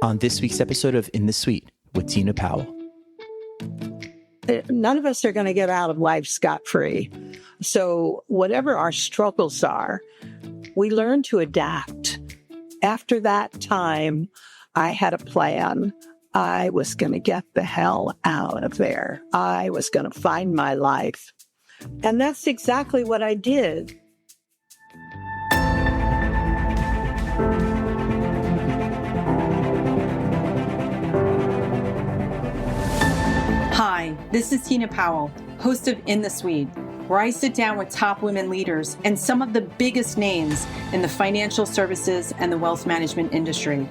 on this week's episode of In the Suite with Tina Powell. None of us are going to get out of life scot-free. So whatever our struggles are, we learn to adapt. After that time, I had a plan. I was going to get the hell out of there. I was going to find my life. And that's exactly what I did. Hi, this is Tina Powell, host of In the Suite, where I sit down with top women leaders and some of the biggest names in the financial services and the wealth management industry.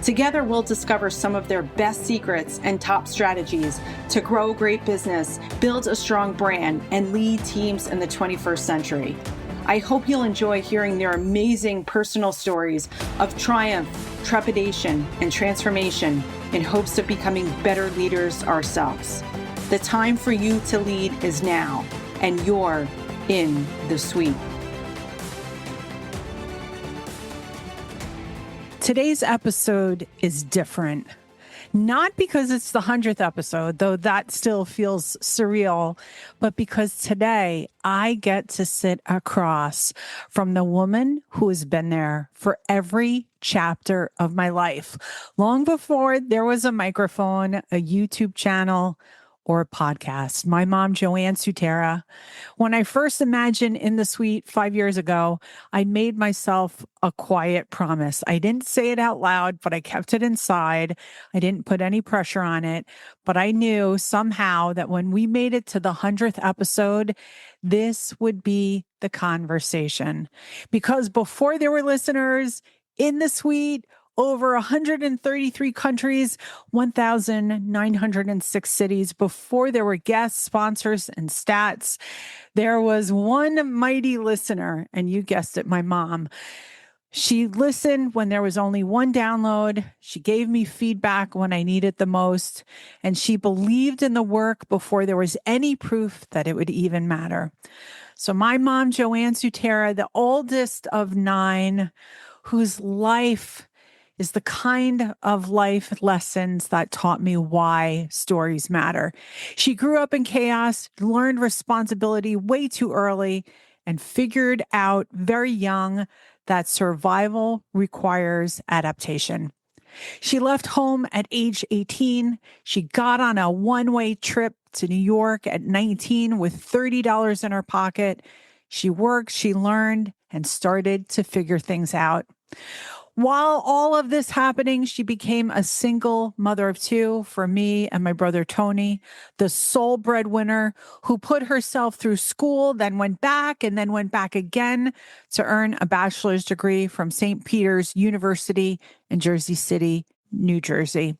Together, we'll discover some of their best secrets and top strategies to grow a great business, build a strong brand, and lead teams in the 21st century. I hope you'll enjoy hearing their amazing personal stories of triumph, trepidation, and transformation in hopes of becoming better leaders ourselves. The time for you to lead is now, and you're in the suite. Today's episode is different. Not because it's the 100th episode, though that still feels surreal, but because today I get to sit across from the woman who has been there for every chapter of my life, long before there was a microphone, a YouTube channel, or a podcast. My mom, Joanne Sutera. When I first imagined In the Suite 5 years ago, I made myself a quiet promise. I didn't say it out loud, but I kept it inside. I didn't put any pressure on it, but I knew somehow that when we made it to the 100th episode, this would be the conversation. Because before there were listeners, In the Suite, over 133 countries, 1,906 cities. Before there were guests, sponsors, and stats, there was one mighty listener, and you guessed it, my mom. She listened when there was only one download. She gave me feedback when I needed the most, and she believed in the work before there was any proof that it would even matter. So my mom, Joanne Sutera, the oldest of 9, whose life is the kind of life lessons that taught me why stories matter. She grew up in chaos, learned responsibility way too early, and figured out very young that survival requires adaptation. She left home at age 18. She got on a one-way trip to New York at 19 with $30 in her pocket. She worked, she learned, and started to figure things out. While all of this happening, she became a single mother of 2 for me and my brother Tony, the sole breadwinner who put herself through school, then went back again to earn a bachelor's degree from St. Peter's University in Jersey City, New Jersey.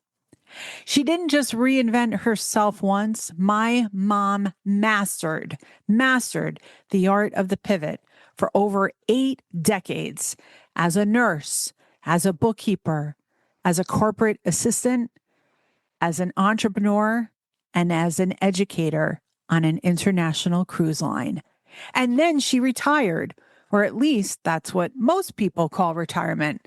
She didn't just reinvent herself once. My mom mastered the art of the pivot for over 8 decades as a nurse, as a bookkeeper, as a corporate assistant, as an entrepreneur, and as an educator on an international cruise line. And then she retired, or at least that's what most people call retirement.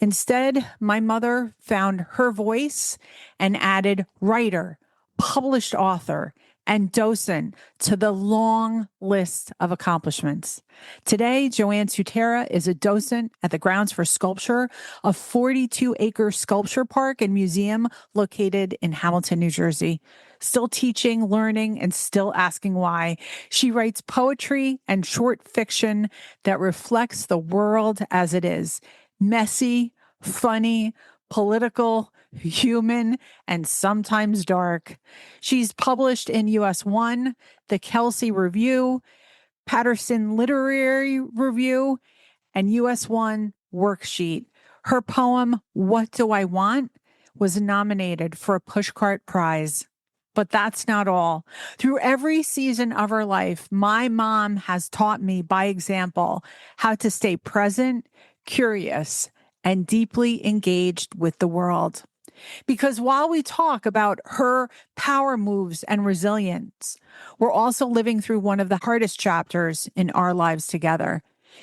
Instead, my mother found her voice and added writer, published author, and docent to the long list of accomplishments. Today, Joanne Sutera is a docent at the Grounds for Sculpture, a 42-acre sculpture park and museum located in Hamilton, New Jersey. Still teaching, learning, and still asking why. She writes poetry and short fiction that reflects the world as it is. Messy, funny, political, human, and sometimes dark. She's published in US 1, the Kelsey Review, Patterson Literary Review, and US 1 Worksheet. Her poem, What Do I Want?, was nominated for a Pushcart Prize. But that's not all. Through every season of her life, my mom has taught me by example how to stay present, curious, and deeply engaged with the world. Because while we talk about her power moves and resilience, we're also living through one of the hardest chapters in our lives together.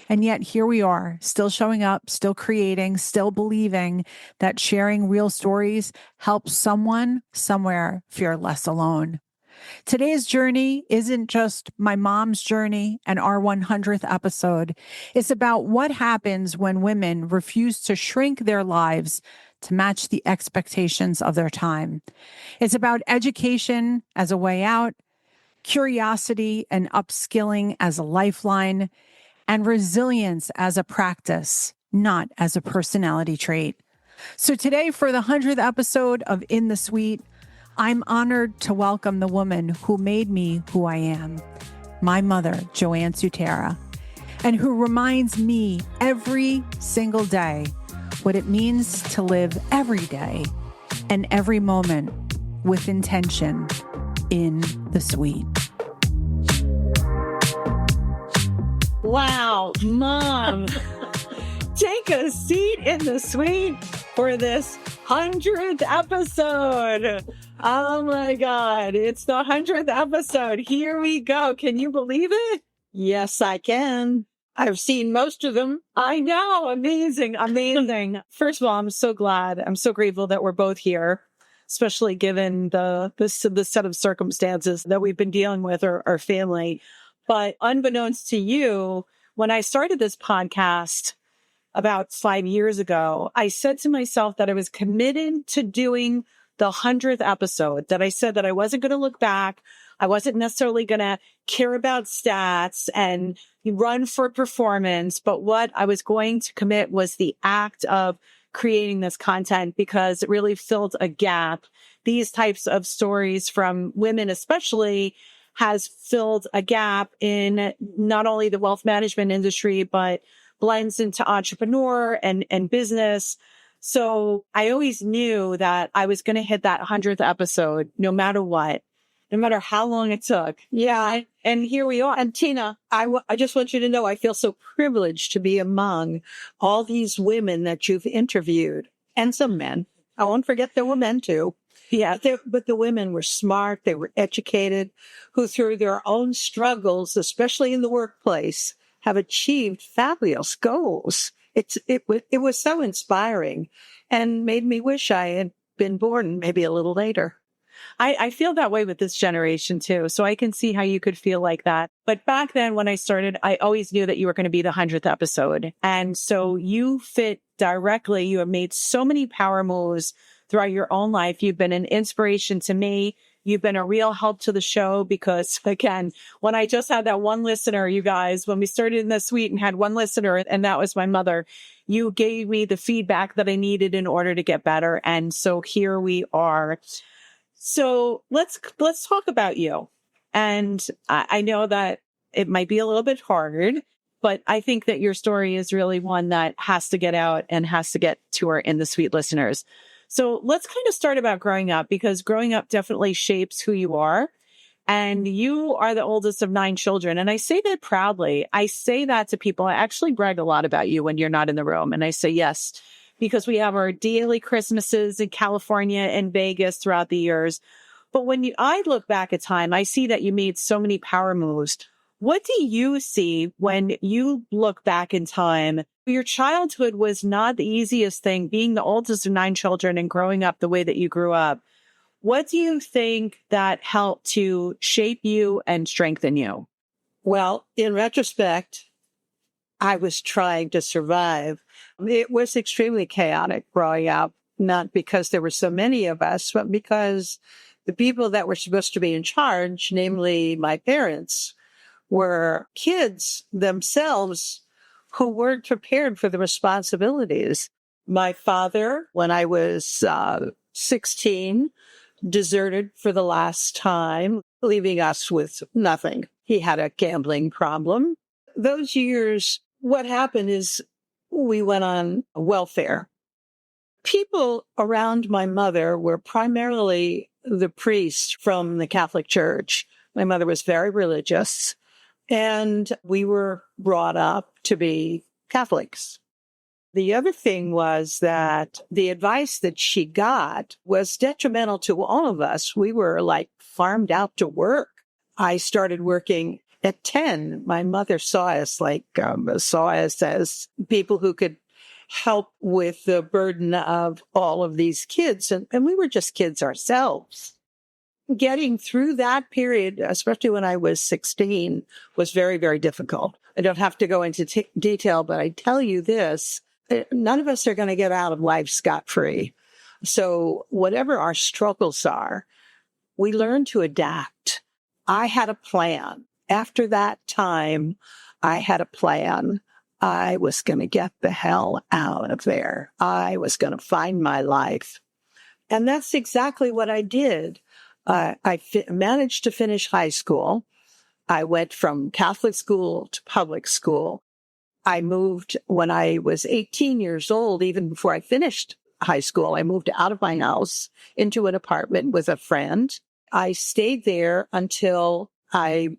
And yet here we are, still showing up, still creating, still believing that sharing real stories helps someone somewhere feel less alone. Today's journey isn't just my mom's journey and our 100th episode. It's about what happens when women refuse to shrink their lives to match the expectations of their time. It's about education as a way out, curiosity and upskilling as a lifeline, and resilience as a practice, not as a personality trait. So today, for the 100th episode of In the Suite, I'm honored to welcome the woman who made me who I am, my mother, Joanne Sutera, and who reminds me every single day what it means to live every day and every moment with intention in the suite. Wow, Mom, take a seat in the suite for this 100th episode. Oh my God, it's the 100th episode. Here we go. Can you believe it? Yes, I can. I've seen most of them. I know. Amazing. Amazing. First of all, I'm so glad. I'm so grateful that we're both here, especially given the set of circumstances that we've been dealing with, our family. But unbeknownst to you, when I started this podcast about 5 years ago, I said to myself that I was committed to doing the 100th episode, that I said that I wasn't going to look back. I wasn't necessarily going to care about stats and run for performance. But what I was going to commit was the act of creating this content, because it really filled a gap. These types of stories from women especially has filled a gap in not only the wealth management industry, but blends into entrepreneur and business. So I always knew that I was going to hit that 100th episode, no matter what, no matter how long it took. Yeah. And here we are. And Tina, I just want you to know, I feel so privileged to be among all these women that you've interviewed, and some men. I won't forget there were men too. Yeah. But the women were smart. They were educated, who through their own struggles, especially in the workplace, have achieved fabulous goals. It was so inspiring and made me wish I had been born maybe a little later. I feel that way with this generation too. So I can see how you could feel like that. But back then when I started, I always knew that you were going to be the 100th episode. And so you fit directly. You have made so many power moves throughout your own life. You've been an inspiration to me. You've been a real help to the show because, again, when I just had that one listener, you guys, when we started In the Suite and had one listener, and that was my mother, you gave me the feedback that I needed in order to get better. And so here we are. So let's talk about you. And I know that it might be a little bit hard, but I think that your story is really one that has to get out and has to get to our In the Suite listeners. So let's kind of start about growing up, because growing up definitely shapes who you are. And you are the oldest of 9 children. And I say that proudly. I say that to people. I actually brag a lot about you when you're not in the room. And I say yes, because we have our daily Christmases in California and Vegas throughout the years. But when I look back at time, I see that you made so many power moves. What do you see when you look back in time? Your childhood was not the easiest thing, being the oldest of 9 children and growing up the way that you grew up. What do you think that helped to shape you and strengthen you? Well, in retrospect, I was trying to survive. It was extremely chaotic growing up, not because there were so many of us, but because the people that were supposed to be in charge, namely my parents, were kids themselves who weren't prepared for the responsibilities. My father, when I was 16, deserted for the last time, leaving us with nothing. He had a gambling problem. Those years, what happened is we went on welfare. People around my mother were primarily the priests from the Catholic Church. My mother was very religious, and we were brought up to be Catholics. The other thing was that the advice that she got was detrimental to all of us. We were like farmed out to work. I started working At 10, my mother saw us as people who could help with the burden of all of these kids. And we were just kids ourselves. Getting through that period, especially when I was 16, was very, very difficult. I don't have to go into detail, but I tell you this, none of us are going to get out of life scot-free. So whatever our struggles are, we learn to adapt. I had a plan. After that time, I had a plan. I was going to get the hell out of there. I was going to find my life. And that's exactly what I did. I managed to finish high school. I went from Catholic school to public school. I moved when I was 18 years old, even before I finished high school. I moved out of my house into an apartment with a friend. I stayed there until I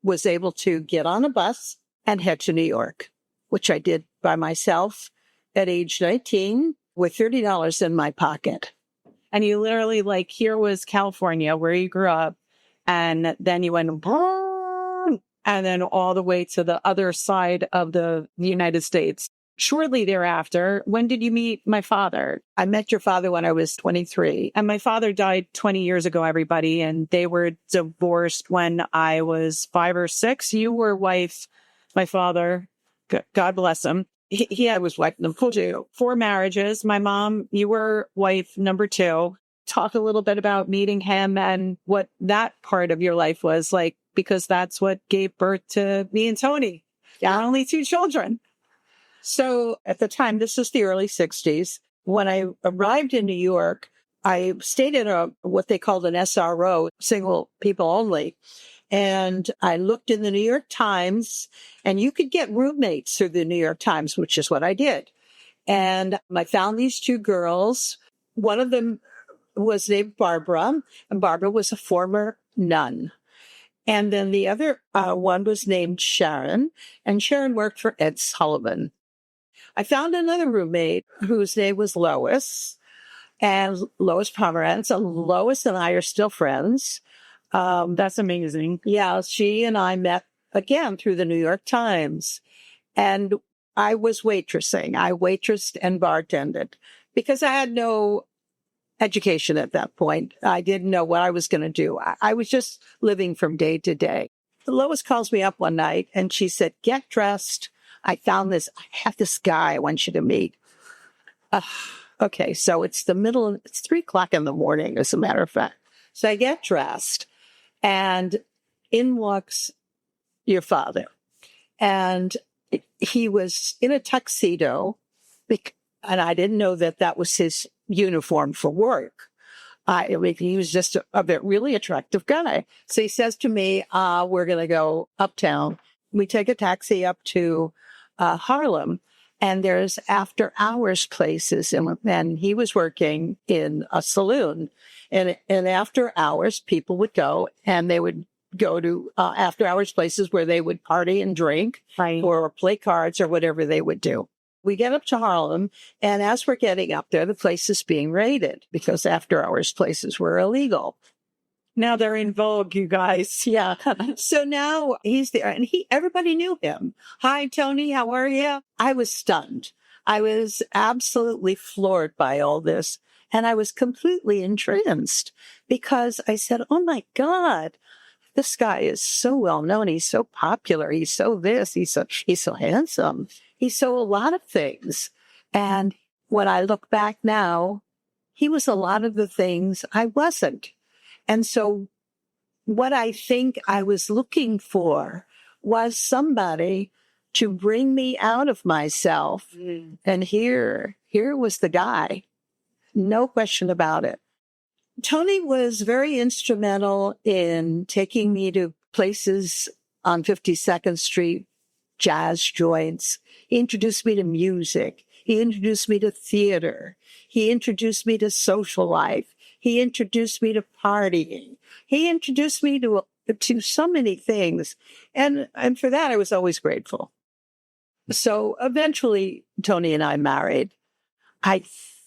was able to get on a bus and head to New York, which I did by myself at age 19 with $30 in my pocket. And you literally, like, here was California where you grew up, and then you went, and then all the way to the other side of the United States. Shortly thereafter, when did you meet my father? I met your father when I was 23. And my father died 20 years ago, everybody, and they were divorced when I was 5 or 6. You were wife, my father, God bless him. I was wife number 2. 4 marriages. My mom, you were wife number 2. Talk a little bit about meeting him and what that part of your life was like, because that's what gave birth to me and Tony. Our only 2 children. So at the time, this is the early 60s. When I arrived in New York, I stayed in what they called an SRO, single people only. And I looked in the New York Times, and you could get roommates through the New York Times, which is what I did. And I found these 2 girls. One of them was named Barbara, and Barbara was a former nun. And then the other one was named Sharon, and Sharon worked for Ed Sullivan. I found another roommate whose name was Lois, and Lois Pomerantz. And Lois and I are still friends. That's amazing. Yeah, she and I met again through the New York Times. And I was waitressing. I waitressed and bartended because I had no education at that point. I didn't know what I was going to do. I was just living from day to day. Lois calls me up one night and she said, "Get dressed. I have this guy I want you to meet." Okay, so it's 3:00 in the morning, as a matter of fact. So I get dressed, and in walks your father. And he was in a tuxedo, and I didn't know that was his uniform for work. I mean, he was just a really attractive guy. So he says to me, "We're going to go uptown." We take a taxi up to Harlem, and there's after hours places. And he was working in a saloon. And after hours, people would go, and they would go to after hours places where they would party and drink, right, or play cards or whatever they would do. We get up to Harlem, and as we're getting up there, the place is being raided because after hours places were illegal. Now they're in vogue, you guys. Yeah. So now he's there, and everybody knew him. "Hi, Tony, how are you?" I was stunned. I was absolutely floored by all this. And I was completely entranced because I said, "Oh my God, this guy is so well known. He's so popular. He's so this. He's so handsome. He's so a lot of things." And when I look back now, he was a lot of the things I wasn't. And so what I think I was looking for was somebody to bring me out of myself. And here was the guy. No question about it. Tony was very instrumental in taking me to places on 52nd Street, jazz joints. He introduced me to music. He introduced me to theater. He introduced me to social life. He introduced me to partying. He introduced me to so many things. And for that, I was always grateful. So eventually, Tony and I married.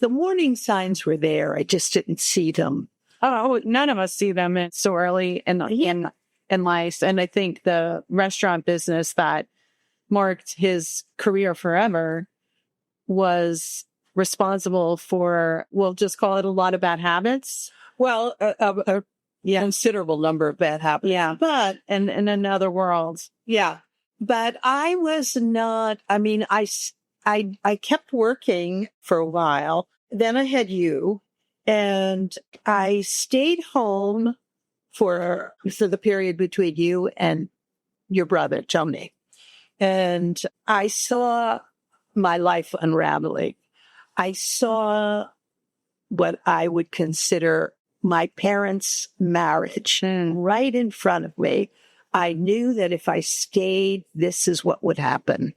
The warning signs were there. I just didn't see them. Oh, none of us see them so early in in life. And I think the restaurant business that marked his career forever was responsible for, we'll just call it a lot of bad habits. Well, considerable number of bad habits. Yeah. But, in another world. yeah, but I was not, I mean, I kept working for a while. Then I had you, and I stayed home for the period between you and your brother, Tony. And I saw my life unraveling. I saw what I would consider my parents' marriage right in front of me. I knew that if I stayed, this is what would happen.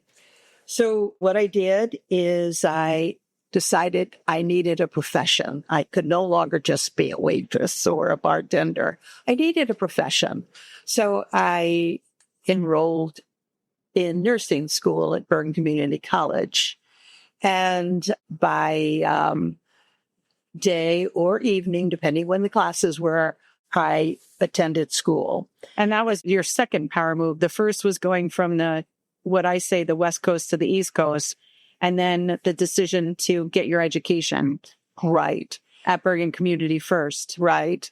So what I did is I decided I needed a profession. I could no longer just be a waitress or a bartender. I needed a profession. So I enrolled in nursing school at Bergen Community College. And by day or evening, depending when the classes were, I attended school. And that was your second power move. The first was going from the West Coast to the East Coast, and then the decision to get your education. Right. At Bergen Community first. Right.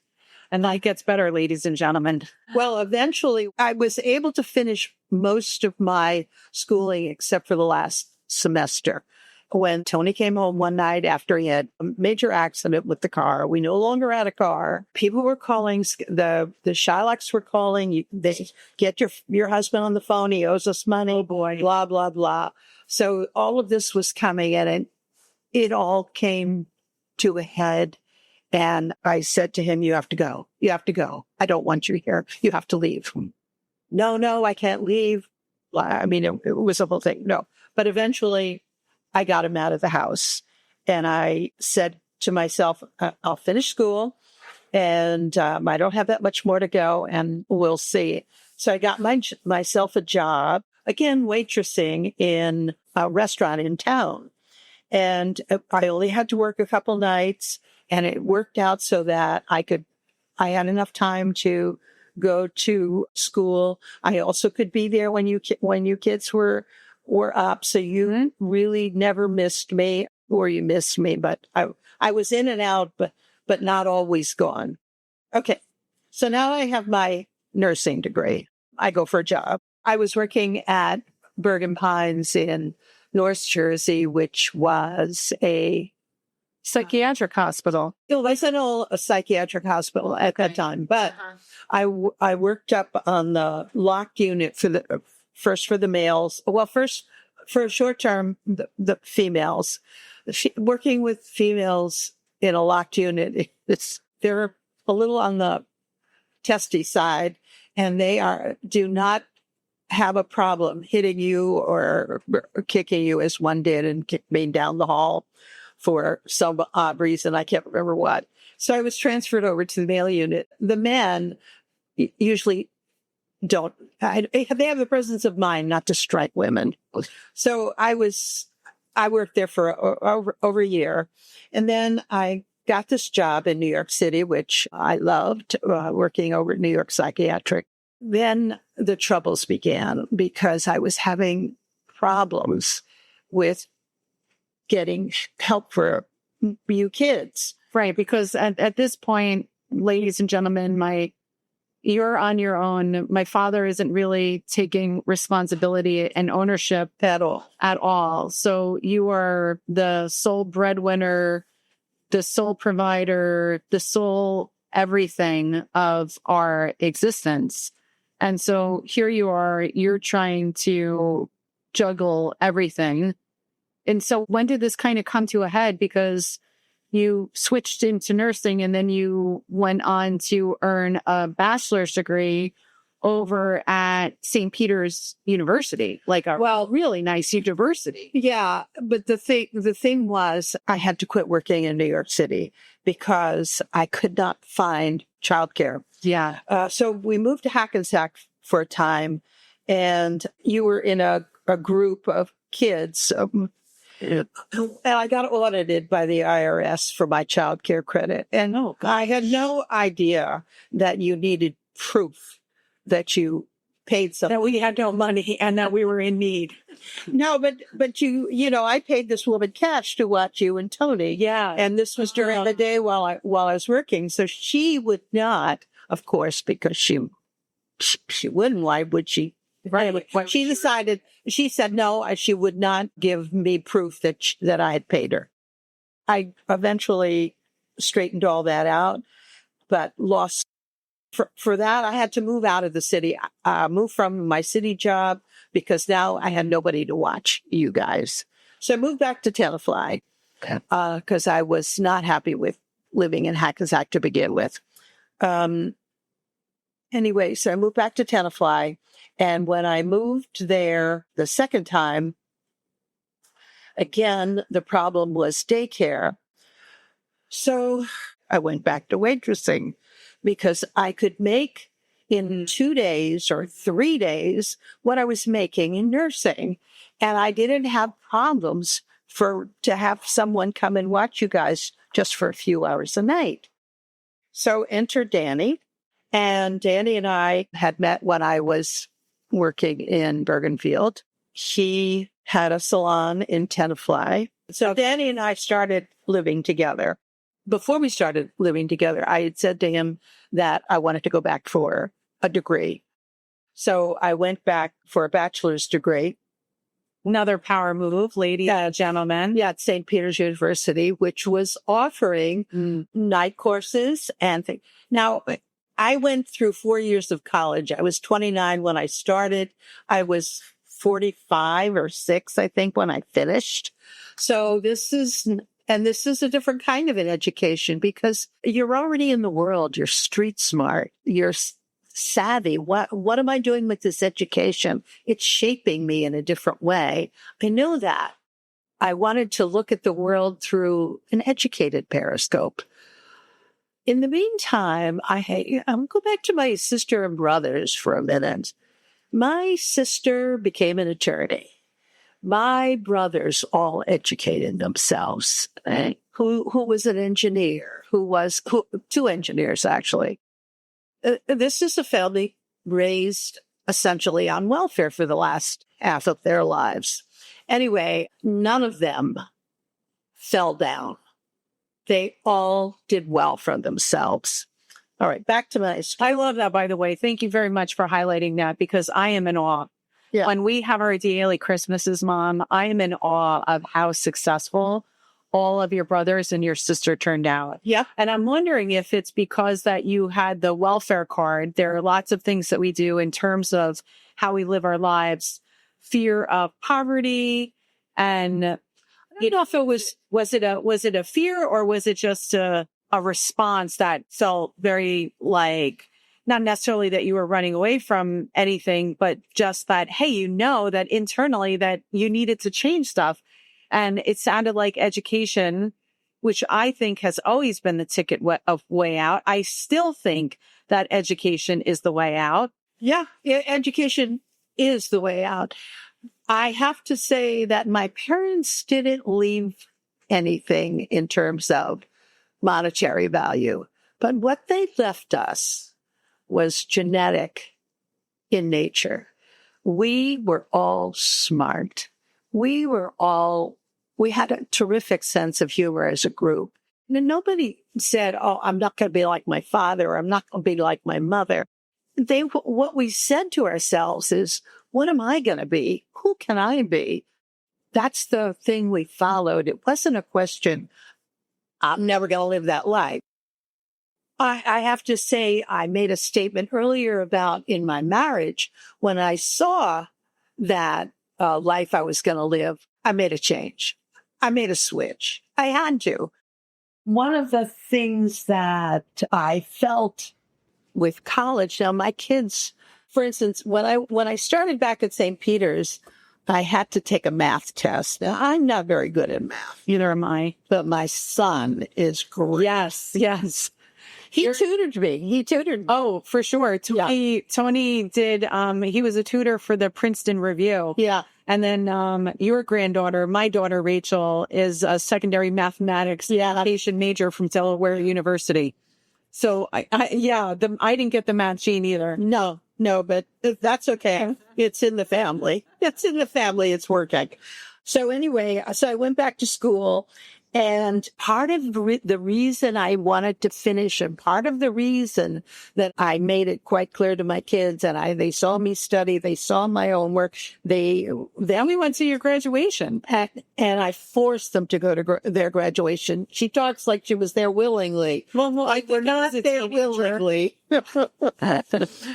And that gets better, ladies and gentlemen. Well, eventually I was able to finish most of my schooling except for the last semester. When Tony came home one night after he had a major accident with the car, we no longer had a car. People were calling, the Shylocks were calling, they get your husband on the phone, he owes us money, Oh boy. blah, blah, blah. So all of this was coming in, and it all came to a head. And I said to him, you have to go. You have to go. I don't want you here. You have to leave. No, I can't leave. I mean, it was a whole thing. No. But eventually I got him out of the house. And I said to myself, I'll finish school, and I don't have that much more to go, and we'll see. So I got myself a job, again, waitressing in a restaurant in town. And I only had to work a couple nights, and it worked out so that I had enough time to go to school. I also could be there when you kids were up. So you really never missed me, or you missed me, but I was in and out, but not always gone. Okay. So now I have my nursing degree. I go for a job. I was working at Bergen Pines in North Jersey, which was a Psychiatric hospital. it wasn't a psychiatric hospital at that time, but I worked up on the locked unit for the males. Well, first for a short term, the females. Working with females in a locked unit, they're a little on the testy side, and they do not have a problem hitting you or kicking you as one did and kicked me down the hall for some odd reason. I can't remember what. So I was transferred over to the male unit. The men usually don't. They have the presence of mind not to strike women. So I worked there for over a year. And then I got this job in New York City, which I loved, working over at New York Psychiatric. Then the troubles began because I was having problems with getting help for you kids. Right. Because at this point, ladies and gentlemen, you're on your own. My father isn't really taking responsibility and ownership At all. So you are the sole breadwinner, the sole provider, the sole everything of our existence. And so here you are, you're trying to juggle everything. And so when did this kind of come to a head? Because you switched into nursing, and then you went on to earn a bachelor's degree over at St. Peter's University, like a really nice university. Yeah, but the thing was, I had to quit working in New York City because I could not find childcare. Yeah. So we moved to Hackensack for a time, and you were in a group of kids. And I got audited by the IRS for my child care credit. And I had no idea that you needed proof that you paid something. That we had no money and that we were in need. No, but I paid this woman cash to watch you and Tony. Yeah. And this was during the day while I was working. So she would not, of course, because she wouldn't. Why would she? Right. She decided, she said no, she would not give me proof that I had paid her. I eventually straightened all that out, but lost. For that, I had to move out of the city, move from my city job because now I had nobody to watch you guys. So I moved back to Tenafly because I was not happy with living in Hackensack to begin with. Anyway, so I moved back to Tenafly. And when I moved there the second time, again, the problem was daycare. So I went back to waitressing because I could make in 2 days or 3 days what I was making in nursing. And I didn't have problems to have someone come and watch you guys just for a few hours a night. So enter Danny. And Danny and I had met when I was working in Bergenfield. He had a salon in Tenafly. So Danny and I started living together. Before we started living together, I had said to him that I wanted to go back for a degree. So I went back for a bachelor's degree. Another power move, ladies and gentlemen. Yeah, at St. Peter's University, which was offering night courses and things. Now, I went through 4 years of college. I was 29 when I started. I was 45 or 6, I think, when I finished. So this is a different kind of an education because you're already in the world. You're street smart. You're savvy. What am I doing with this education? It's shaping me in a different way. I know that. I wanted to look at the world through an educated periscope. In the meantime, I'm go back to my sister and brothers for a minute. My sister became an attorney. My brothers all educated themselves. Who was an engineer? Two engineers, actually. This is a family raised essentially on welfare for the last half of their lives. Anyway, none of them fell down. They all did well for themselves. All right, back to my story. I love that, by the way. Thank you very much for highlighting that because I am in awe. Yeah. When we have our daily Christmases, Mom, I am in awe of how successful all of your brothers and your sister turned out. Yeah. And I'm wondering if it's because that you had the welfare card. There are lots of things that we do in terms of how we live our lives, fear of poverty. And I don't know if it was it a fear or was it just a response that felt very like, not necessarily that you were running away from anything, but just that, hey, that internally that you needed to change stuff. And it sounded like education, which I think has always been the ticket of way out. I still think that education is the way out. Yeah, education is the way out. I have to say that my parents didn't leave anything in terms of monetary value, but what they left us was genetic in nature. We were all smart. We had a terrific sense of humor as a group. And nobody said, oh, I'm not going to be like my father, or I'm not going to be like my mother. What we said to ourselves is, what am I going to be? Who can I be? That's the thing we followed. It wasn't a question, I'm never going to live that life. I have to say, I made a statement earlier about in my marriage, when I saw that life I was going to live, I made a change. I made a switch. I had to. One of the things that I felt with college, now my kids, for instance, when I started back at St. Peter's, I had to take a math test. Now, I'm not very good at math. Neither am I. But my son is great. Yes. He tutored me. Oh, for sure. Tony did, he was a tutor for the Princeton Review. Yeah. And then your granddaughter, my daughter, Rachel, is a secondary mathematics education major from Delaware University. So I didn't get the math gene either. No. No, but that's okay. It's in the family. It's in the family. It's working. So anyway, so I went back to school, and part of the reason I wanted to finish, and part of the reason that I made it quite clear to my kids, and they saw me study, they saw my own work, they only went to your graduation, and I forced them to go to their graduation. She talks like she was there willingly. Well, I was not there willingly. But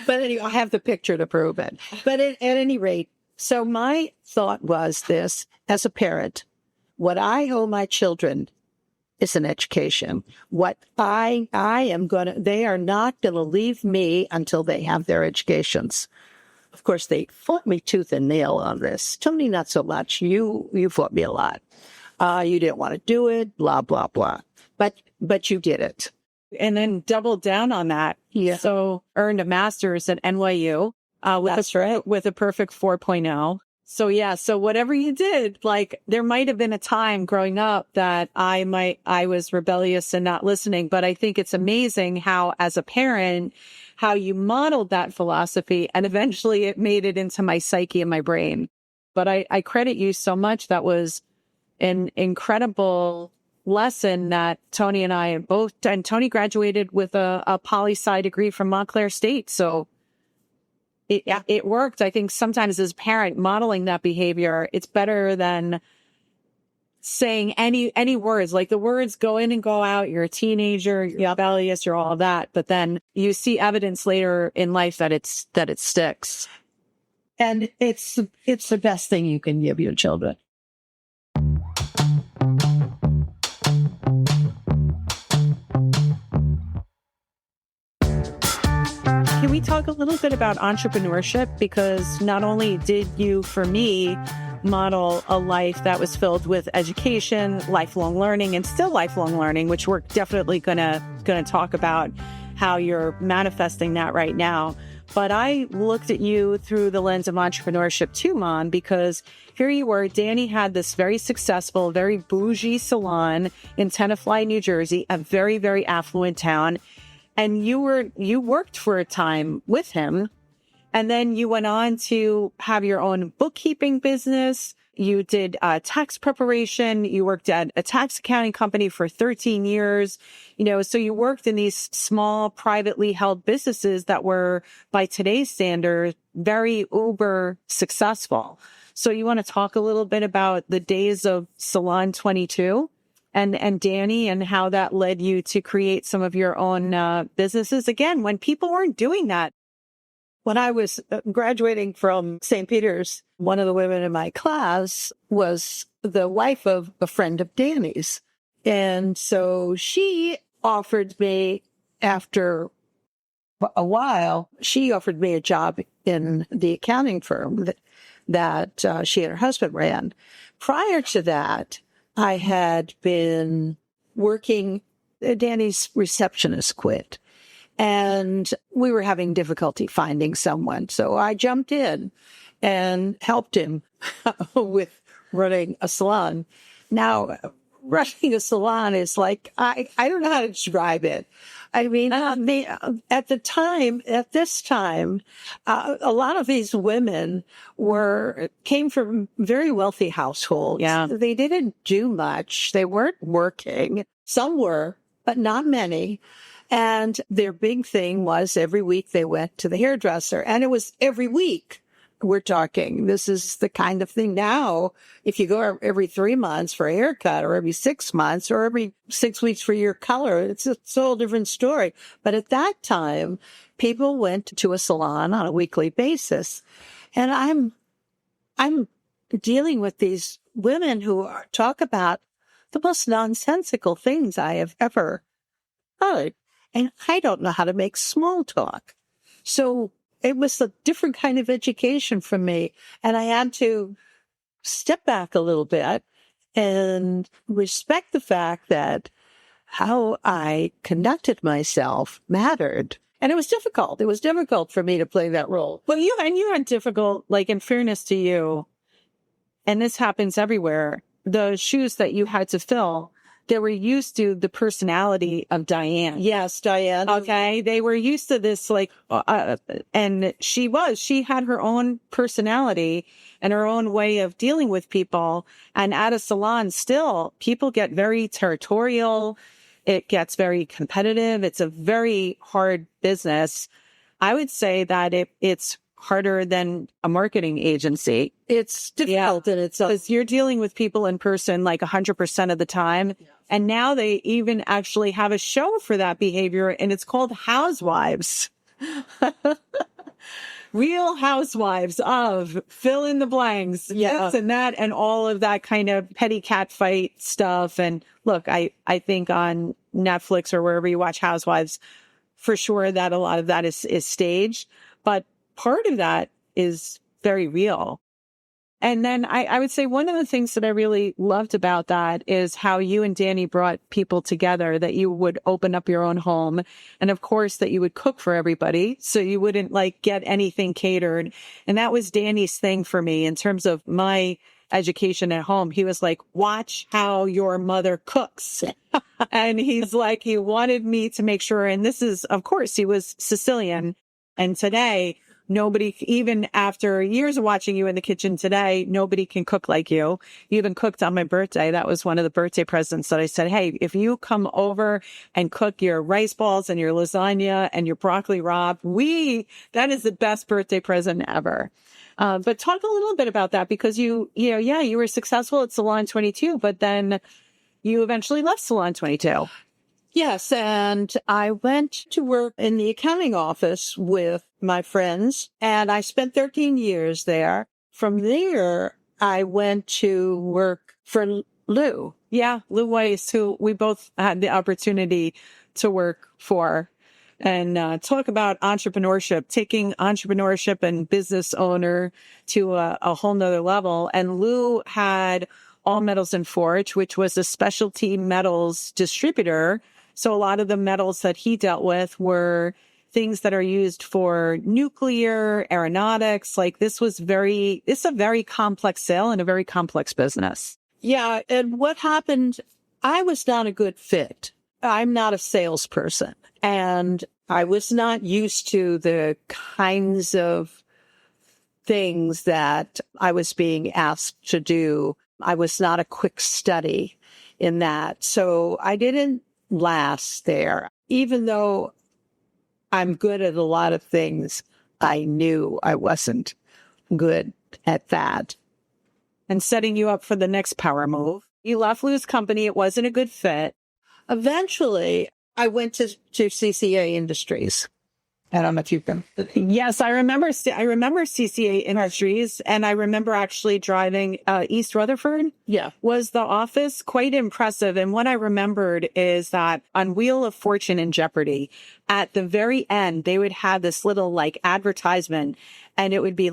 anyway, I have the picture to prove it. But at any rate, so my thought was this: as a parent, what I owe my children is an education. What they are not going to leave me until they have their educations. Of course, they fought me tooth and nail on this. Tony, not so much. You fought me a lot. You didn't want to do it, blah, blah, blah. But you did it. And then doubled down on that. Yeah. So earned a master's at NYU. That's right. With a perfect 4.0. So yeah, so whatever you did, like there might have been a time growing up that I was rebellious and not listening, but I think it's amazing how, as a parent, how you modeled that philosophy, and eventually it made it into my psyche and my brain. But I credit you so much. That was an incredible lesson that Tony and I both, and Tony graduated with a poli-sci degree from Montclair State. So it worked. I think sometimes as a parent, modeling that behavior, it's better than saying any words. Like the words go in and go out. You're a teenager, you're rebellious, you're all of that. But then you see evidence later in life that it sticks. And it's the best thing you can give your children. Can we talk a little bit about entrepreneurship? Because not only did you, for me, model a life that was filled with education, lifelong learning, and still lifelong learning, which we're definitely gonna talk about how you're manifesting that right now. But I looked at you through the lens of entrepreneurship too, Mom, because here you were. Danny had this very successful, very bougie salon in Tenafly, New Jersey, a very, very affluent town. And you worked for a time with him, and then you went on to have your own bookkeeping business. You did tax preparation. You worked at a tax accounting company for 13 years. So you worked in these small, privately held businesses that were, by today's standards, very uber successful. So you want to talk a little bit about the days of Salon 22? And Danny, and how that led you to create some of your own businesses, again, when people weren't doing that. When I was graduating from St. Peter's, one of the women in my class was the wife of a friend of Danny's. And so she offered me, after a while, she offered me a job in the accounting firm that she and her husband ran. Prior to that, I had been working, Danny's receptionist quit, and we were having difficulty finding someone. So I jumped in and helped him with running a salon. Now, running a salon is like, I don't know how to describe it. I mean, at this time, a lot of these women came from very wealthy households. Yeah. They didn't do much. They weren't working. Some were, but not many. And their big thing was every week they went to the hairdresser, and it was every week. We're talking, this is the kind of thing now. If you go every 3 months for a haircut, or every 6 months, or every 6 weeks for your color, it's a whole different story. But at that time, people went to a salon on a weekly basis. And I'm dealing with these women who talk about the most nonsensical things I have ever heard. And I don't know how to make small talk. So it was a different kind of education for me. And I had to step back a little bit and respect the fact that how I conducted myself mattered. And it was difficult. It was difficult for me to play that role. Well, you had difficult, like, in fairness to you, and this happens everywhere, the shoes that you had to fill they were used to the personality of Diane. Yes, Diane. Okay. They were used to this, and she had her own personality and her own way of dealing with people. And at a salon, still, people get very territorial. It gets very competitive. It's a very hard business. I would say that it's harder than a marketing agency. It's difficult in itself. Because you're dealing with people in person like 100% of the time. Yeah. And now they even actually have a show for that behavior, and it's called Housewives. Real Housewives of fill in the blanks. Yes, and that, and all of that kind of petty cat fight stuff. And look, I think on Netflix or wherever you watch Housewives, for sure that a lot of that is staged, but part of that is very real. And then I would say one of the things that I really loved about that is how you and Danny brought people together, that you would open up your own home. And of course that you would cook for everybody. So you wouldn't get anything catered. And that was Danny's thing for me in terms of my education at home. He was like, watch how your mother cooks. And he's like, he wanted me to make sure. And this is, of course, he was Sicilian. And today, nobody, even after years of watching you in the kitchen today, nobody can cook like you. You even cooked on my birthday. That was one of the birthday presents that I said, hey, if you come over and cook your rice balls and your lasagna and your broccoli rabe, that is the best birthday present ever. But talk a little bit about that, because you were successful at Salon 22, but then you eventually left Salon 22. Yes, and I went to work in the accounting office with my friends, and I spent 13 years there. From there, I went to work for Lou. Yeah, Lou Weiss, who we both had the opportunity to work for. And talk about entrepreneurship, taking entrepreneurship and business owner to a whole nother level. And Lou had All Metals and Forge, which was a specialty metals distributor. So a lot of the metals that he dealt with were things that are used for nuclear, aeronautics. It's a very complex sale and a very complex business. Yeah. And what happened, I was not a good fit. I'm not a salesperson, and I was not used to the kinds of things that I was being asked to do. I was not a quick study in that. So I didn't last there. Even though I'm good at a lot of things, I knew I wasn't good at that. And setting you up for the next power move. You left Lou's company. It wasn't a good fit. Eventually, I went to CCA Industries. I don't know if you can. Yes, I remember CCA Industries, and I remember actually driving East Rutherford. Yeah, was the office. Quite impressive. And what I remembered is that on Wheel of Fortune and Jeopardy, at the very end, they would have this little advertisement, and it would be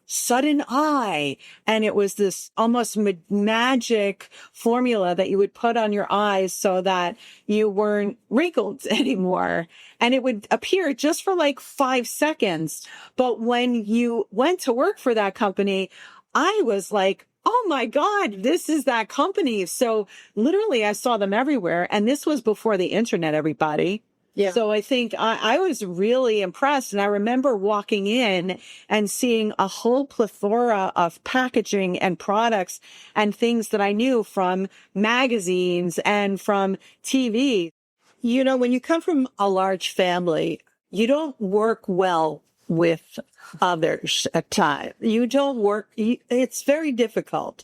sudden eye. And it was this almost magic formula that you would put on your eyes so that you weren't wrinkled anymore. And it would appear just for 5 seconds. But when you went to work for that company, I was like, oh my God, this is that company. So literally I saw them everywhere. And this was before the internet, everybody. Yeah. So I think I was really impressed. And I remember walking in and seeing a whole plethora of packaging and products and things that I knew from magazines and from TV. You know, when you come from a large family, you don't work well with others at times. You don't work. It's very difficult.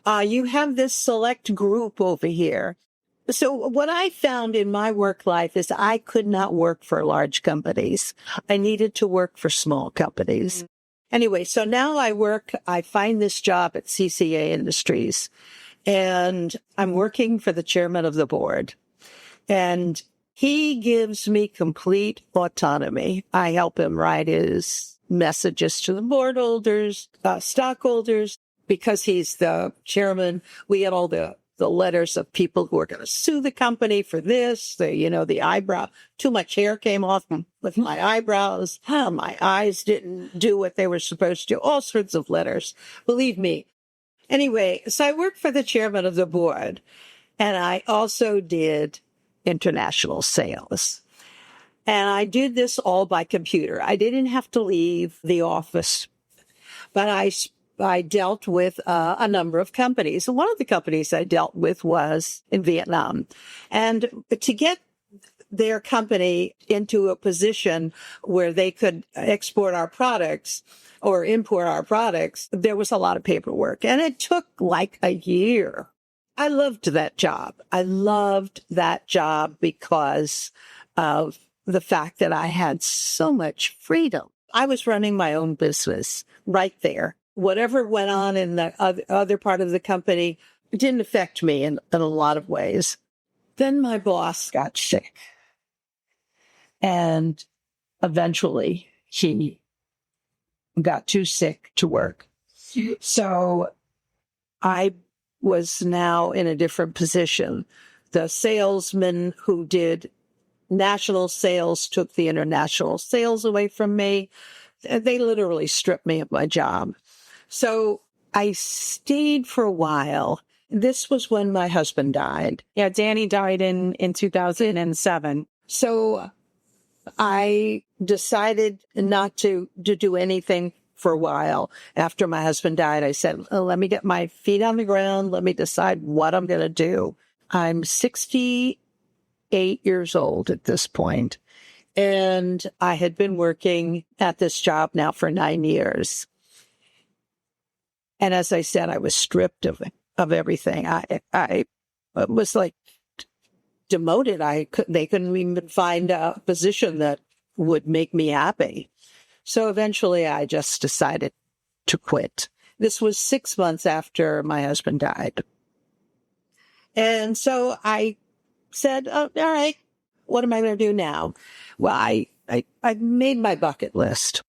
You have this select group over here. So what I found in my work life is I could not work for large companies. I needed to work for small companies. Anyway, so now I find this job at CCA Industries, and I'm working for the chairman of the board, and he gives me complete autonomy. I help him write his messages to the board holders, stockholders, because he's the chairman. We get all the letters of people who are going to sue the company for this, the eyebrow. Too much hair came off with my eyebrows. My eyes didn't do what they were supposed to. All sorts of letters. Believe me. Anyway, so I work for the chairman of the board. And I also did international sales. And I did this all by computer. I didn't have to leave the office, but I dealt with a number of companies. And one of the companies I dealt with was in Vietnam. And to get their company into a position where they could export our products or import our products, there was a lot of paperwork. And it took like a year. I loved that job. I loved that job because of the fact that I had so much freedom. I was running my own business right there. Whatever went on in the other part of the company, it didn't affect me in a lot of ways. Then my boss got sick. And eventually he got too sick to work. So I was now in a different position. The salesman who did national sales took the international sales away from me. They literally stripped me of my job. So I stayed for a while. This was when my husband died. Yeah, Danny died in 2007. So I decided not to do anything for a while. After my husband died, I said, let me get my feet on the ground. Let me decide what I'm going to do. I'm 68 years old at this point, and I had been working at this job now for 9 years. And as I said, I was stripped of everything. I was like demoted. They couldn't even find a position that would make me happy. So eventually I just decided to quit. This was 6 months after my husband died. And so I said, oh, all right, what am I going to do now? Well, I made my bucket list.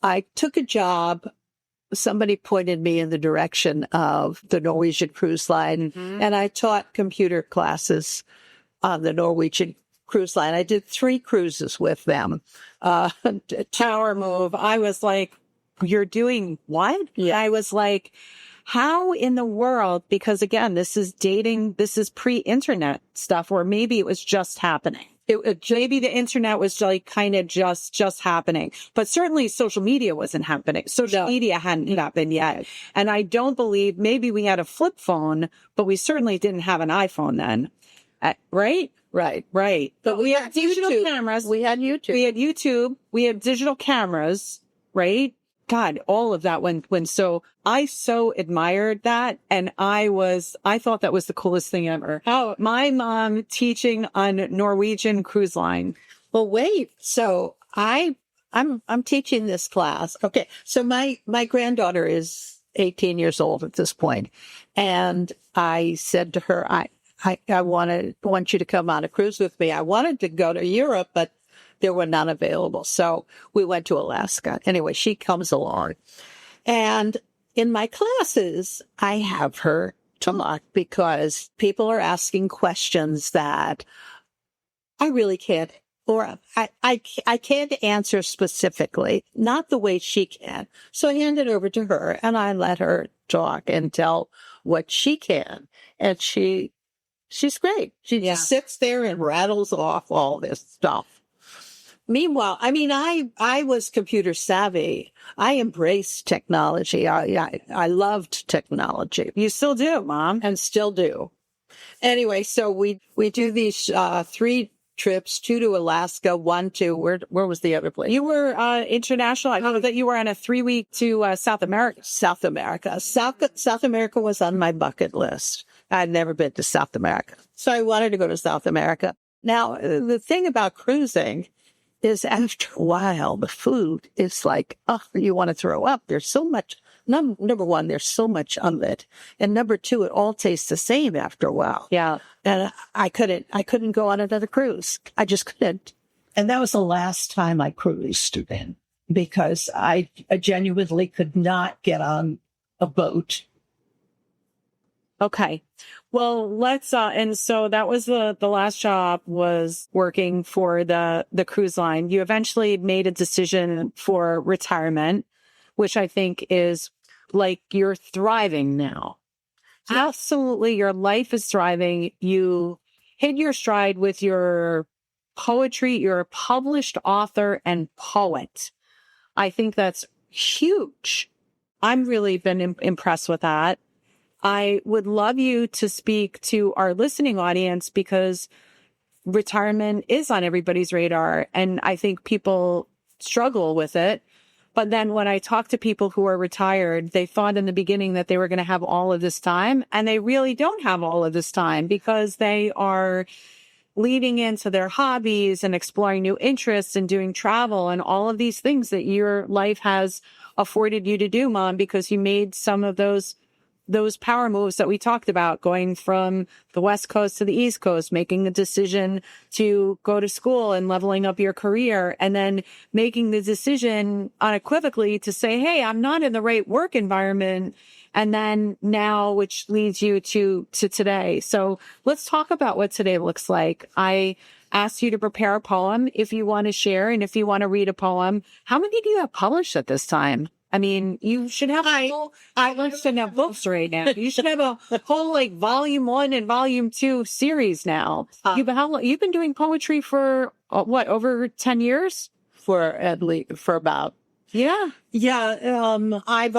I took a job. Somebody pointed me in the direction of the Norwegian cruise line, and I taught computer classes on the Norwegian cruise line. I did 3 cruises with them. Tower move. I was like, you're doing what? Yeah. I was like, how in the world? Because again, this is pre-internet stuff, or maybe it was just happening. Maybe the internet was like kind of just happening, but certainly social media wasn't happening. Social media hadn't happened yet. And I don't believe, maybe we had a flip phone, but we certainly didn't have an iPhone then. Right? Right. But we had digital cameras. We had YouTube. We had YouTube. We had digital cameras, right? God, all of that when so I so admired that. And I thought that was the coolest thing ever. How my mom teaching on Norwegian cruise line. Well, wait. So I'm teaching this class. Okay. So my granddaughter is 18 years old at this point. And I said to her, I want you to come on a cruise with me. I wanted to go to Europe, but there were none available. So we went to Alaska. Anyway, she comes along. And in my classes, I have her talk because people are asking questions that I really can't, or I can't answer specifically, not the way she can. So I hand it over to her and I let her talk and tell what she can. And she's great. She just sits there and rattles off all this stuff. Meanwhile, I mean, I was computer savvy. I embraced technology. I loved technology. You still do, Mom. And still do. Anyway, so we do these 3 trips, 2 to Alaska, 1 to, where was the other place? You were international. I thought that you were on a 3-week to South America. South America. South America was on my bucket list. I'd never been to South America. So I wanted to go to South America. Now, the thing about cruising is after a while, the food is like, oh, you want to throw up. There's so much. Number one, there's so much of it. And number 2, it all tastes the same after a while. Yeah. And I couldn't go on another cruise. I just couldn't. And that was the last time I cruised then because I genuinely could not get on a boat. Okay. Well, let's, and so that was the last job was working for the cruise line. You eventually made a decision for retirement, which I think is like you're thriving now. Absolutely. Your life is thriving. You hit your stride with your poetry. You're a published author and poet. I think that's huge. I'm really been impressed with that. I would love you to speak to our listening audience because retirement is on everybody's radar. And I think people struggle with it. But then when I talk to people who are retired, they thought in the beginning that they were going to have all of this time, and they really don't have all of this time because they are leading into their hobbies and exploring new interests and doing travel and all of these things that your life has afforded you to do, Mom, because you made some of those power moves that we talked about, going from the West Coast to the East Coast, making the decision to go to school and leveling up your career, and then making the decision unequivocally to say, hey, I'm not in the right work environment. And then now, which leads you to today. So let's talk about what today looks like. I asked you to prepare a poem if you want to share, and if you want to read a poem. How many do you have published at this time? I mean, you should have a whole, I shouldn't have books right now. You should have a whole like volume 1 and volume 2 series now. You've been doing poetry for what, over 10 years? For at least, for about. Yeah. Yeah. I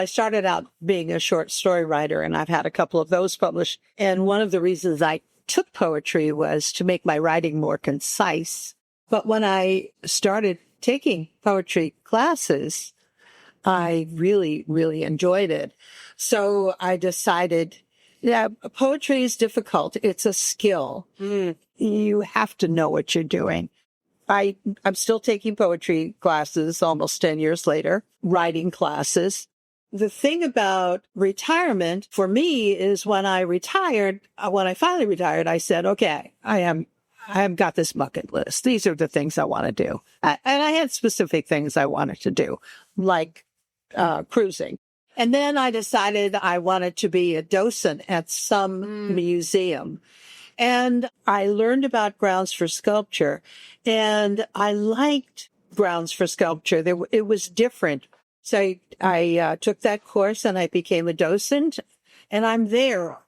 started out being a short story writer, and I've had a couple of those published. And one of the reasons I took poetry was to make my writing more concise. But when I started taking poetry classes, I really, really enjoyed it. So I decided, yeah, poetry is difficult. It's a skill. You have to know what you're doing. I'm still taking poetry classes almost 10 years later, writing classes. The thing about retirement for me is when I finally retired, I said, okay, I've got this bucket list. These are the things I want to do. And I had specific things I wanted to do, like cruising. And then I decided I wanted to be a docent at some museum. And I learned about grounds for sculpture, and I liked grounds for sculpture. It was different. So I took that course and I became a docent, and I'm there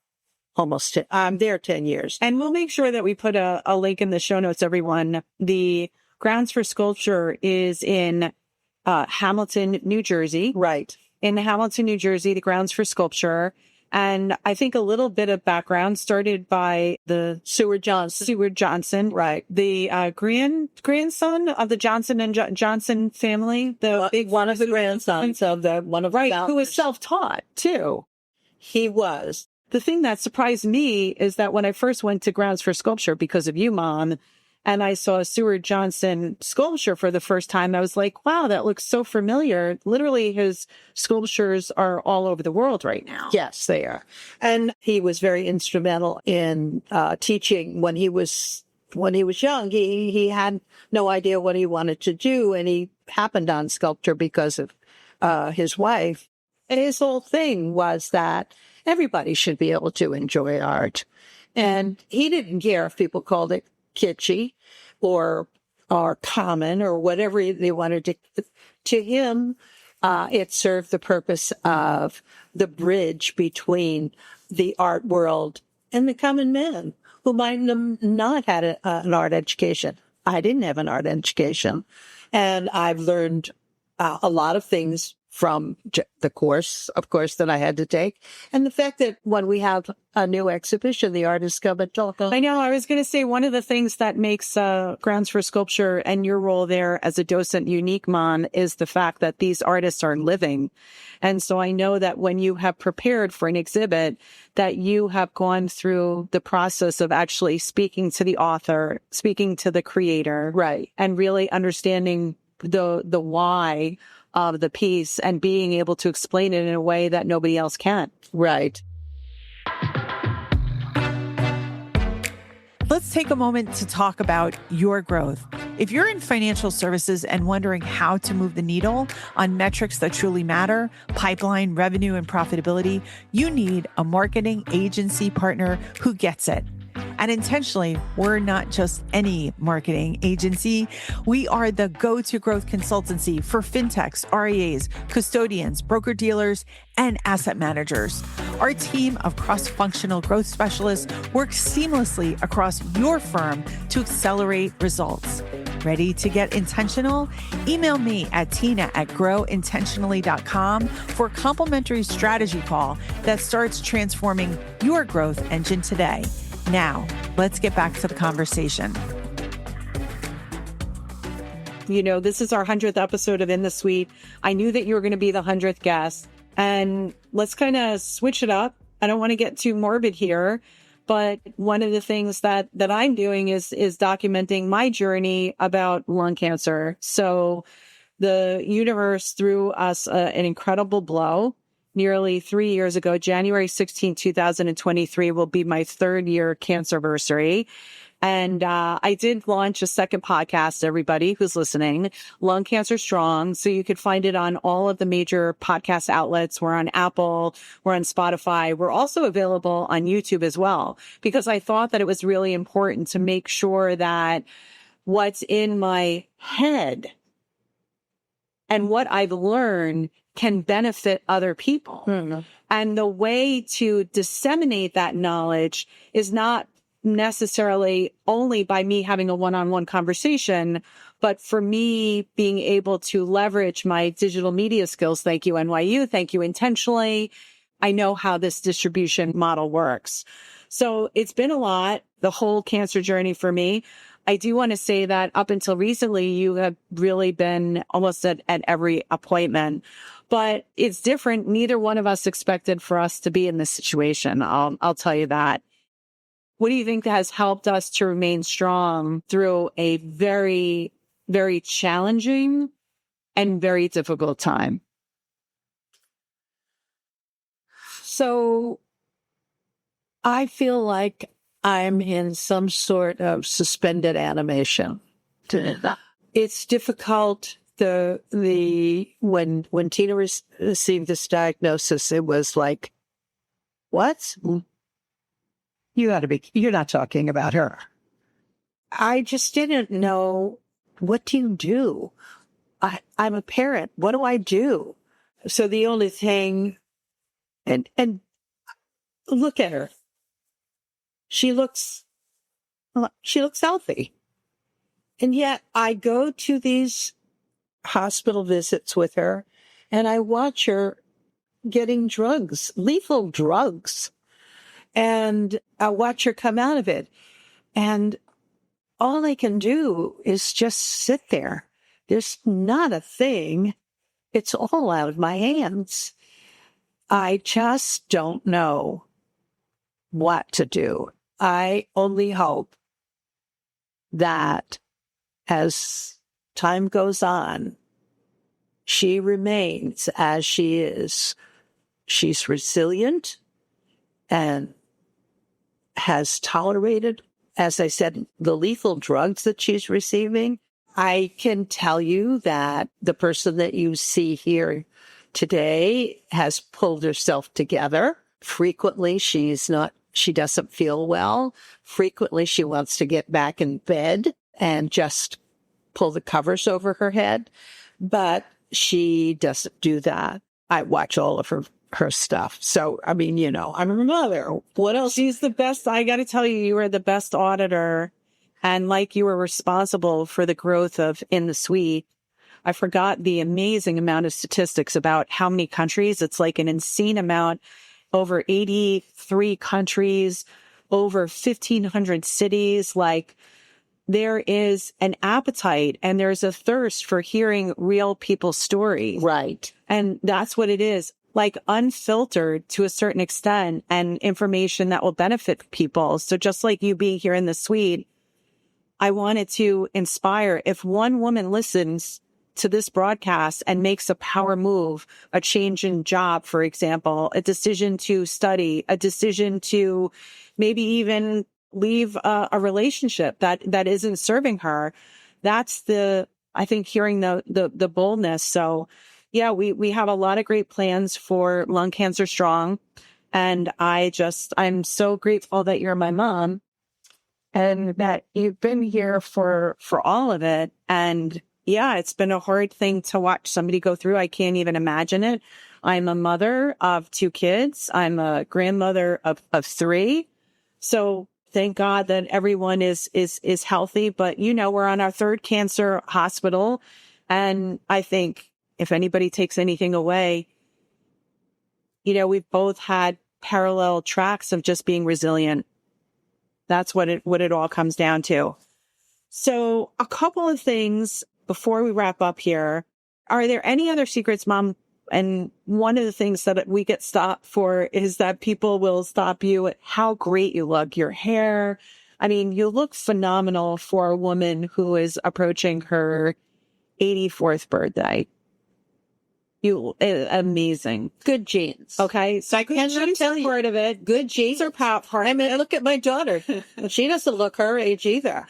10 years. And we'll make sure that we put a link in the show notes, everyone. The Grounds for Sculpture is in Hamilton, New Jersey. Right. In Hamilton, New Jersey, the Grounds for Sculpture. And I think a little bit of background started by the Seward Johnson. Right. The grandson of the Johnson and Johnson family. One of the grandsons of one of right, who was self-taught too. He was. The thing that surprised me is that when I first went to Grounds for Sculpture because of you, Mom, and I saw a Seward Johnson sculpture for the first time, I was like, wow, that looks so familiar. Literally, his sculptures are all over the world right now. Yes, they are. And he was very instrumental in teaching when he was young. He had no idea what he wanted to do, and he happened on sculpture because of his wife. And his whole thing was that everybody should be able to enjoy art. And he didn't care if people called it kitschy or common or whatever they wanted to. To him, it served the purpose of the bridge between the art world and the common man who might have not had an art education. I didn't have an art education. And I've learned a lot of things from the course, of course, that I had to take. And the fact that when we have a new exhibition, the artists come and talk. I know. I was going to say one of the things that makes Grounds for Sculpture and your role there as a docent unique, Mom, is the fact that these artists are living. And so I know that when you have prepared for an exhibit, that you have gone through the process of actually speaking to the author, speaking to the creator, right, and really understanding the why of the piece and being able to explain it in a way that nobody else can. Right. Let's take a moment to talk about your growth. If you're in financial services and wondering how to move the needle on metrics that truly matter, pipeline, revenue, and profitability, you need a marketing agency partner who gets it. And intentionally, we're not just any marketing agency. We are the go-to growth consultancy for fintechs, RIAs, custodians, broker-dealers, and asset managers. Our team of cross-functional growth specialists works seamlessly across your firm to accelerate results. Ready to get intentional? Email me at tina@growintentionally.com for a complimentary strategy call that starts transforming your growth engine today. Now, let's get back to the conversation. You know, this is our 100th episode of In the Suite. I knew that you were going to be the 100th guest. And let's kind of switch it up. I don't want to get too morbid here, but one of the things that I'm doing is documenting my journey about lung cancer. So the universe threw us an incredible blow nearly 3 years ago. January 16, 2023 will be my 3rd year cancerversary. And I did launch a second podcast, everybody who's listening, Lung Cancer Strong. So you could find it on all of the major podcast outlets. We're on Apple, we're on Spotify. We're also available on YouTube as well, because I thought that it was really important to make sure that what's in my head and what I've learned can benefit other people. Mm-hmm. And the way to disseminate that knowledge is not necessarily only by me having a one-on-one conversation, but for me being able to leverage my digital media skills. Thank you, NYU. Thank you, Intentionally. I know how this distribution model works. So it's been a lot, the whole cancer journey for me. I do want to say that up until recently, you have really been almost at every appointment, but it's different. Neither one of us expected for us to be in this situation. I'll tell you that. What do you think has helped us to remain strong through a very, very challenging and very difficult time? So I feel like I'm in some sort of suspended animation. It's difficult. When Tina received this diagnosis, it was like, what? You're not talking about her. I just didn't know, what do you do? I'm a parent. What do I do? So the only thing, and look at her. She looks healthy. And yet I go to these hospital visits with her and I watch her getting drugs, lethal drugs. And I watch her come out of it. And all I can do is just sit there. There's not a thing. It's all out of my hands. I just don't know what to do. I only hope that as time goes on, she remains as she is. She's resilient and has tolerated, as I said, the lethal drugs that she's receiving. I can tell you that the person that you see here today has pulled herself together. Frequently, she doesn't feel well. Frequently, she wants to get back in bed and just pull the covers over her head, but she doesn't do that. I watch all of her stuff. So, I mean, I'm her mother. What else? She's the best. I got to tell you, you were the best auditor. And like you were responsible for the growth of In the Suite. I forgot the amazing amount of statistics about how many countries. It's like an insane amount. Over 83 countries, over 1,500 cities. Like, there is an appetite and there's a thirst for hearing real people's stories. Right. And that's what it is. Like, unfiltered to a certain extent, and information that will benefit people. So just like you being here in the suite, I wanted to inspire. If one woman listens to this broadcast and makes a power move, a change in job, for example, a decision to study, a decision to maybe even leave a relationship that isn't serving her, that's I think hearing the boldness. So yeah, we have a lot of great plans for Lung Cancer Strong. And I'm so grateful that you're my mom. and that you've been here for all of it. And yeah, it's been a hard thing to watch somebody go through. I can't even imagine it. I'm a mother of 2 kids. I'm a grandmother of 3. So thank God that everyone is healthy. But, we're on our 3rd cancer hospital. And I think if anybody takes anything away, we've both had parallel tracks of just being resilient. That's what it all comes down to. So a couple of things before we wrap up here. Are there any other secrets, Mom? And one of the things that we get stopped for is that people will stop you at how great you look, your hair. I mean, you look phenomenal for a woman who is approaching her 84th birthday. You amazing. Good genes. Okay. So I can't tell you. Part of it. Good genes are part. I mean, look at my daughter. She doesn't look her age either.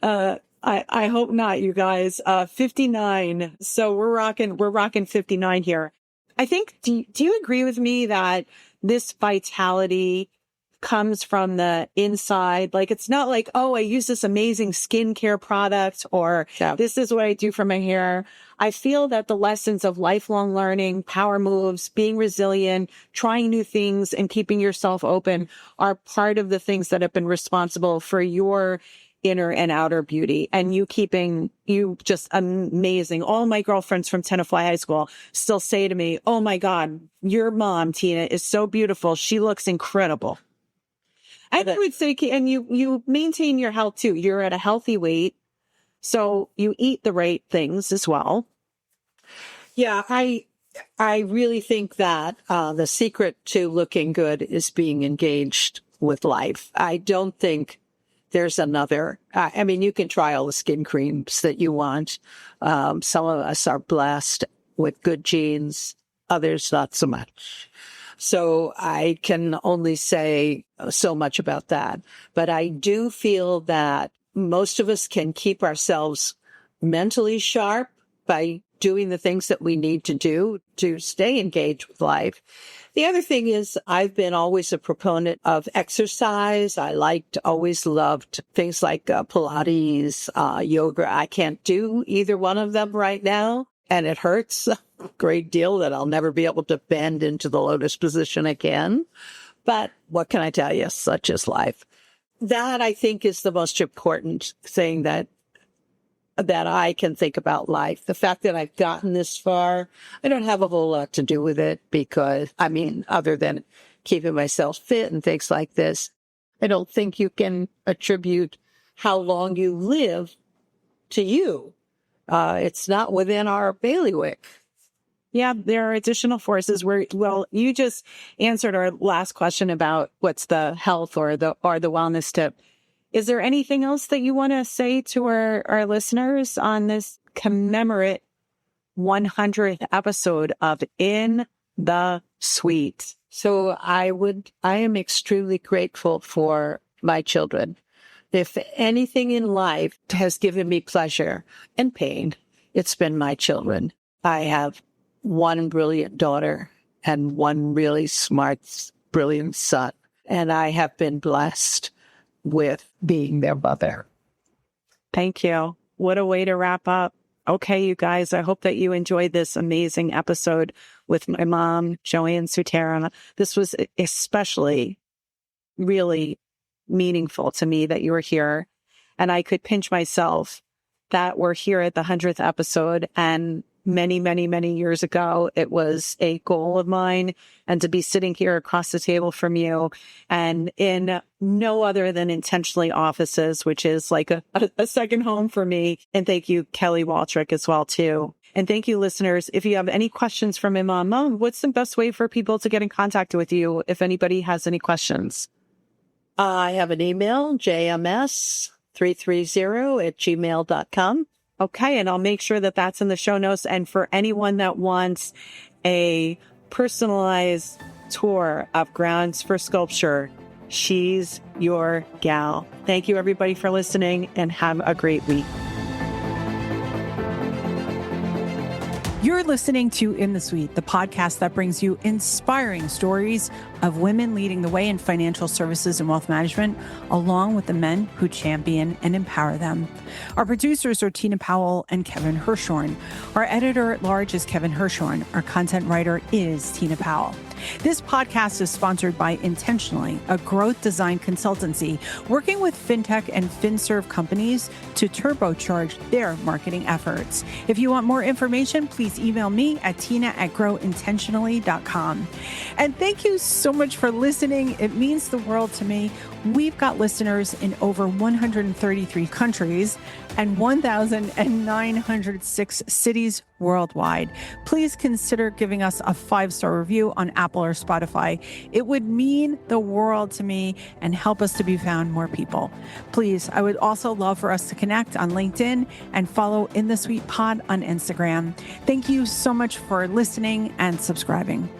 I hope not, you guys. 59. So we're rocking 59 here. I think, do you agree with me that this vitality comes from the inside? Like, it's not like, oh, I use this amazing skincare product, or this is what I do for my hair. I feel that the lessons of lifelong learning, power moves, being resilient, trying new things, and keeping yourself open are part of the things that have been responsible for your inner and outer beauty, and you keeping you just amazing. All my girlfriends from Tenafly High School still say to me, oh my God, your mom, Tina, is so beautiful. She looks incredible. And I would say, and you maintain your health too. You're at a healthy weight, so you eat the right things as well. Yeah, I really think that the secret to looking good is being engaged with life. I don't think there's another. I mean, you can try all the skin creams that you want. Some of us are blessed with good genes, others not so much. So I can only say so much about that. But I do feel that most of us can keep ourselves mentally sharp by doing the things that we need to do to stay engaged with life. The other thing is I've been always a proponent of exercise. Always loved things like Pilates, yoga. I can't do either one of them right now. And it hurts a great deal that I'll never be able to bend into the lotus position again. But what can I tell you? Such is life. That, I think, is the most important thing that I can think about life. The fact that I've gotten this far, I don't have a whole lot to do with it because, other than keeping myself fit and things like this, I don't think you can attribute how long you live to you. It's not within our bailiwick. Yeah, there are additional forces you just answered our last question about what's the health or the wellness tip. Is there anything else that you want to say to our listeners on this commemorate 100th episode of In the Suite? So I am extremely grateful for my children. If anything in life has given me pleasure and pain, it's been my children. I have one brilliant daughter and one really smart, brilliant son. And I have been blessed with being their mother. Thank you. What a way to wrap up. Okay, you guys, I hope that you enjoyed this amazing episode with my mom, Joanne Sutera. This was especially really meaningful to me that you were here. And I could pinch myself that we're here at the 100th episode. And many, many, many years ago, it was a goal of mine. And to be sitting here across the table from you and in no other than Intentionally Offices, which is like a second home for me. And thank you, Kelly Waltrick, as well, too. And thank you, listeners. If you have any questions for my mom, what's the best way for people to get in contact with you if anybody has any questions? I have an email, jms330@gmail.com. Okay, and I'll make sure that that's in the show notes. And for anyone that wants a personalized tour of Grounds for Sculpture, she's your gal. Thank you, everybody, for listening, and have a great week. You're listening to In the Suite, the podcast that brings you inspiring stories of women leading the way in financial services and wealth management, along with the men who champion and empower them. Our producers are Tina Powell and Kevin Hirshorn. Our editor at large is Kevin Hirshorn. Our content writer is Tina Powell. This podcast is sponsored by Intentionally, a growth design consultancy working with fintech and finserv companies to turbocharge their marketing efforts. If you want more information, please email me at tina@growintentionally.com. And thank you so much for listening. It means the world to me. We've got listeners in over 133 countries and 1,906 cities worldwide. Please consider giving us a 5-star review on Apple or Spotify. It would mean the world to me and help us to be found more people. Please, I would also love for us to connect on LinkedIn and follow In the Suite Pod on Instagram. Thank you so much for listening and subscribing.